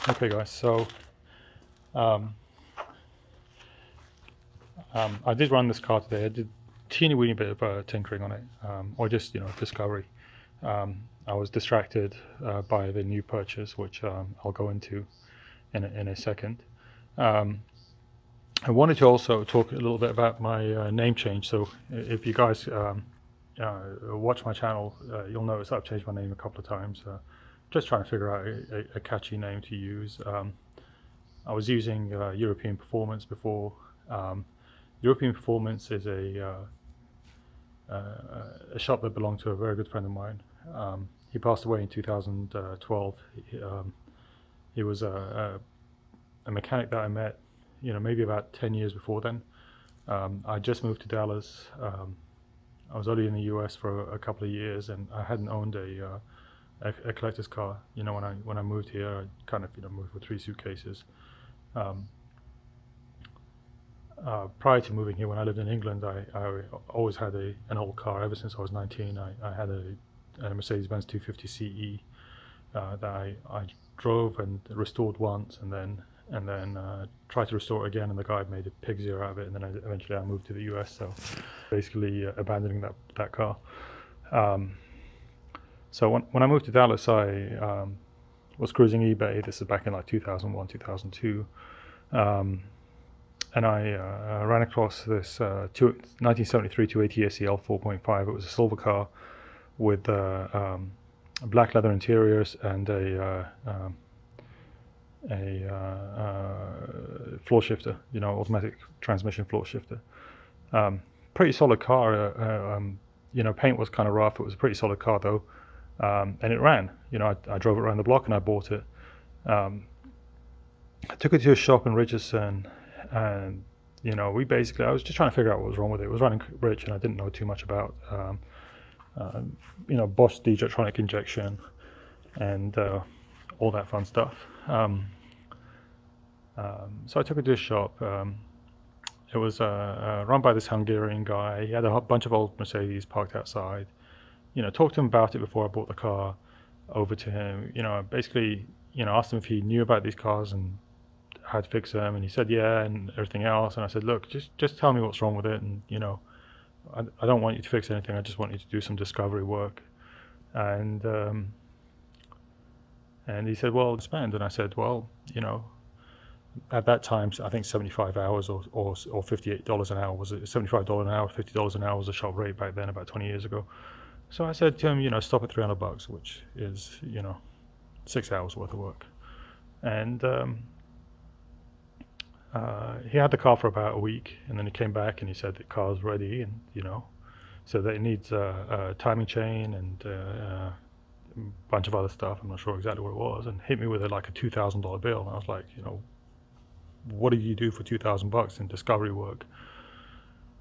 Okay, guys. So um, I did run this car today. I did teeny weeny bit of tinkering on it, or just discovery. I was distracted by the new purchase, which I'll go into in a second. Um, I wanted to also talk a little bit about my name change. So if you guys watch my channel, you'll notice I've changed my name a couple of times. Just trying to figure out a catchy name to use. I was using European Performance before. Um, European Performance is a shop that belonged to a very good friend of mine. He passed away in 2012. He was a mechanic that I met, maybe about 10 years before then. I just moved to Dallas. I was only in the US for a couple of years, and I hadn't owned a collector's car. When I moved here, I kind of moved with 3 suitcases. Prior to moving here, when I lived in England, I always had an old car. Ever since I was 19, I had a Mercedes-Benz 250 CE that I drove and restored once, and then tried to restore it again, and the guy made a pig's ear out of it, and then eventually I moved to the US. So basically abandoning that car. So when I moved to Dallas, I was cruising eBay. This is back in like 2001, 2002. And I ran across this 1973 280 SEL 4.5. It was a silver car with black leather interiors and a floor shifter, automatic transmission floor shifter. Pretty solid car. Paint was kind of rough. It was a pretty solid car though, and it ran. I drove it around the block and I bought it. I took it to a shop in Richardson. And I was just trying to figure out what was wrong with it. It was running rich, and I didn't know too much about Bosch electronic injection and all that fun stuff. So I took it to a shop. It was run by this Hungarian guy. He had a bunch of old Mercedes parked outside. Talked to him about it before I bought the car over to him. Basically, asked him if he knew about these cars and how to fix them, and he said yeah, and everything else. And I said, look, just tell me what's wrong with it, and I don't want you to fix anything. I just want you to do some discovery work. And he said, well, spend. And I said, well, at that time, I think 75 hours or $58 an hour was it? $75 an hour, $50 an hour was a shop rate back then, about 20 years ago. So I said to him, stop at $300, which is 6 hours worth of work. And he had the car for about a week, and then he came back and he said the car's ready, and so that it needs a timing chain and a bunch of other stuff. I'm not sure exactly what it was, and hit me with like a $2,000 bill. And I was like, what do you do for $2,000 in discovery work?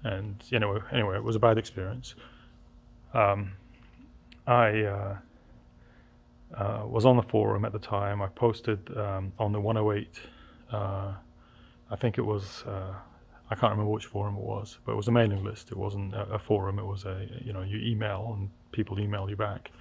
And anyway, it was a bad experience. I was on the forum at the time. I posted on the 108. I think it was, I can't remember which forum it was, but it was a mailing list. It wasn't a forum. It was you email and people email you back.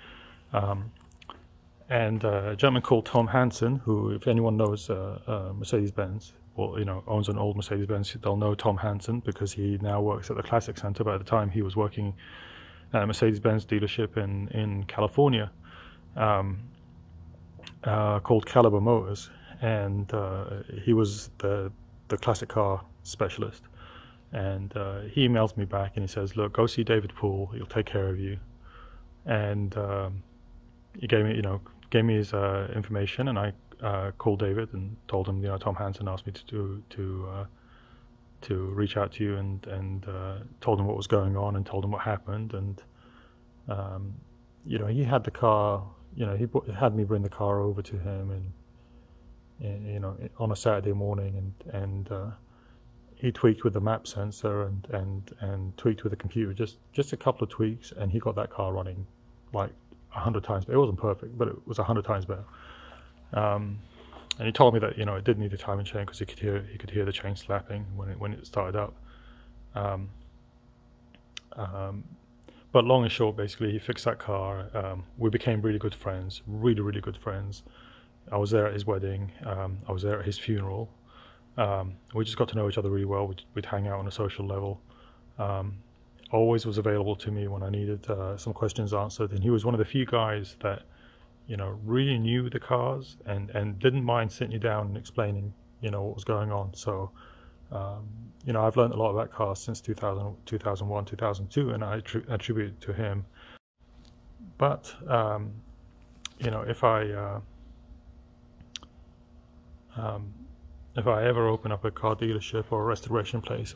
And a gentleman called Tom Hansen, who, if anyone knows Mercedes-Benz, or owns an old Mercedes-Benz, they'll know Tom Hansen because he now works at the Classic Center. But at the time, he was working at a Mercedes-Benz dealership in California called Caliber Motors, and he was the classic car specialist. And he emails me back and he says, look, go see David Poole, he'll take care of you. And he gave me his information, and I called David and told him, Tom Hansen asked me to reach out to you, and told him what was going on and told him what happened. And he had the car, he had me bring the car over to him, and on a Saturday morning, and he tweaked with the map sensor and tweaked with the computer, just a couple of tweaks, and he got that car running like 100 times. It wasn't perfect, but it was 100 times better. And he told me that it did need a timing chain because he could hear the chain slapping when it started up. But long and short, basically, he fixed that car. We became really good friends, really good friends. I was there at his wedding. I was there at his funeral. We just got to know each other really well. We'd hang out on a social level. Always was available to me when I needed some questions answered, and he was one of the few guys that, you know, really knew the cars and didn't mind sitting you down and explaining, you know, what was going on. So, you know, I've learned a lot about cars since 2000, 2001, 2002, and I attribute it to him. But, you know, if I ever open up a car dealership or a restoration place,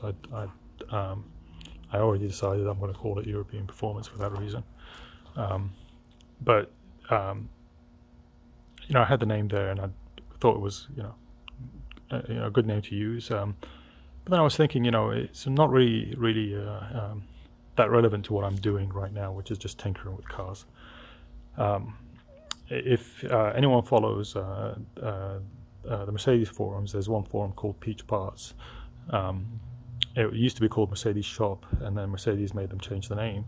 I already decided I'm going to call it European Performance for that reason. But you know, I had the name there, and I thought it was, you know, a good name to use. But then I was thinking, you know, it's not really that relevant to what I'm doing right now, which is just tinkering with cars. If anyone follows the Mercedes forums, there's one forum called Peach Parts. It used to be called Mercedes Shop, and then Mercedes made them change the name.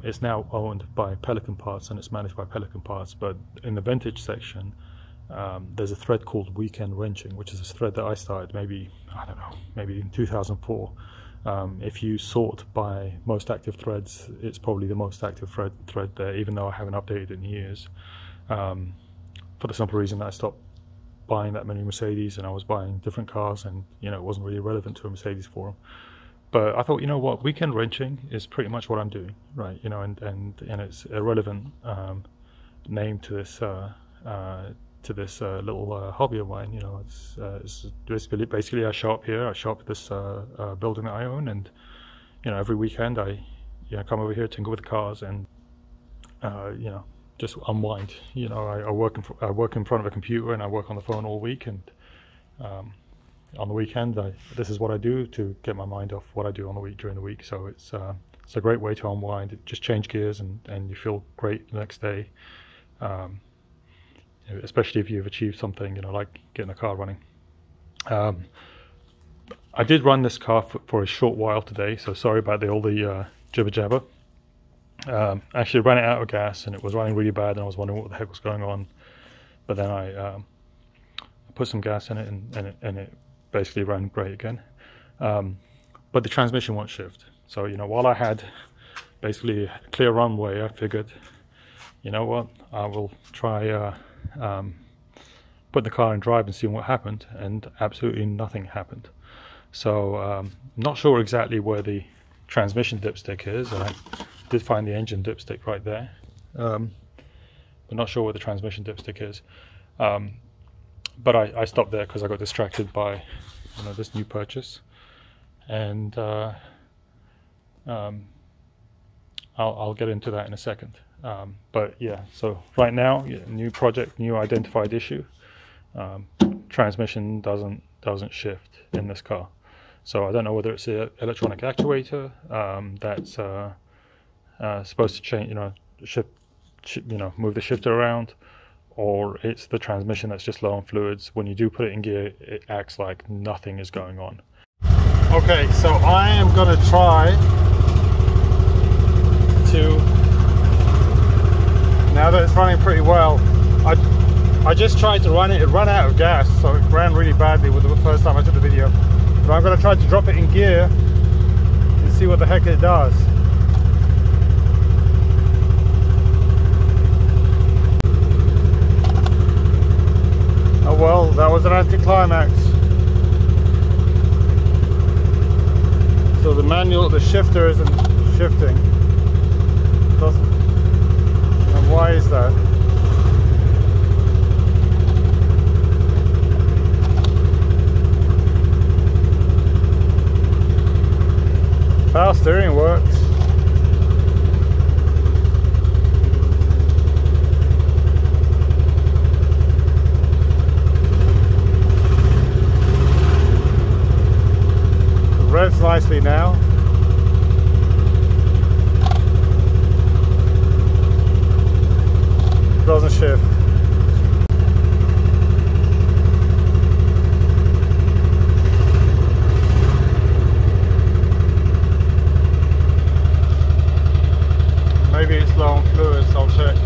It's now owned by Pelican Parts, and it's managed by Pelican Parts. But in the vintage section, there's a thread called Weekend Wrenching, which is a thread that I started maybe, I don't know, maybe in 2004. If you sort by most active threads, it's probably the most active thread there, even though I haven't updated it in years. For the simple reason that I stopped buying that many Mercedes, and I was buying different cars, and, you know, it wasn't really relevant to a Mercedes forum. But I thought, you know what, Weekend Wrenching is pretty much what I'm doing, right? You know, and it's a relevant name to this little hobby of mine. You know, it's basically I show up here. I show up at this building that I own, and, you know, every weekend I, you know, come over here, tinker with the cars, and you know, just unwind. You know, I work in front of a computer, and I work on the phone all week, and on the weekend, this is what I do to get my mind off what I do on the week during the week. So it's a great way to unwind. Just change gears, and you feel great the next day. Especially if you've achieved something, you know, like getting the car running. I did run this car for a short while today, so sorry about all the jibber jabber. Actually ran it out of gas, and it was running really bad, and I was wondering what the heck was going on. But then I put some gas in it, and it basically ran great again. But the transmission won't shift. So, you know, while I had basically a clear runway, I figured, you know what, I will try put the car in drive and see what happened, and absolutely nothing happened. So not sure exactly where the transmission dipstick is, and I did find the engine dipstick right there, but not sure where the transmission dipstick is. But I stopped there because I got distracted by, you know, this new purchase, and I'll get into that in a second. But yeah, so right now, new project, new identified issue. Transmission doesn't shift in this car. So I don't know whether it's an electronic actuator that's supposed to change, you know, move the shifter around, or it's the transmission that's just low on fluids. When you do put it in gear, it acts like nothing is going on. Okay, so I am going to try to, now that it's running pretty well, I just tried to run it, ran out of gas, so it ran really badly with the first time I took the video. But I'm going to try to drop it in gear and see what the heck it does. Oh well, that was an anticlimax. So the manual, the shifter isn't shifting. Doesn't. And why is that? Power steering works. It revs nicely now. Doesn't shift. Maybe it's low on fluids, I'll check.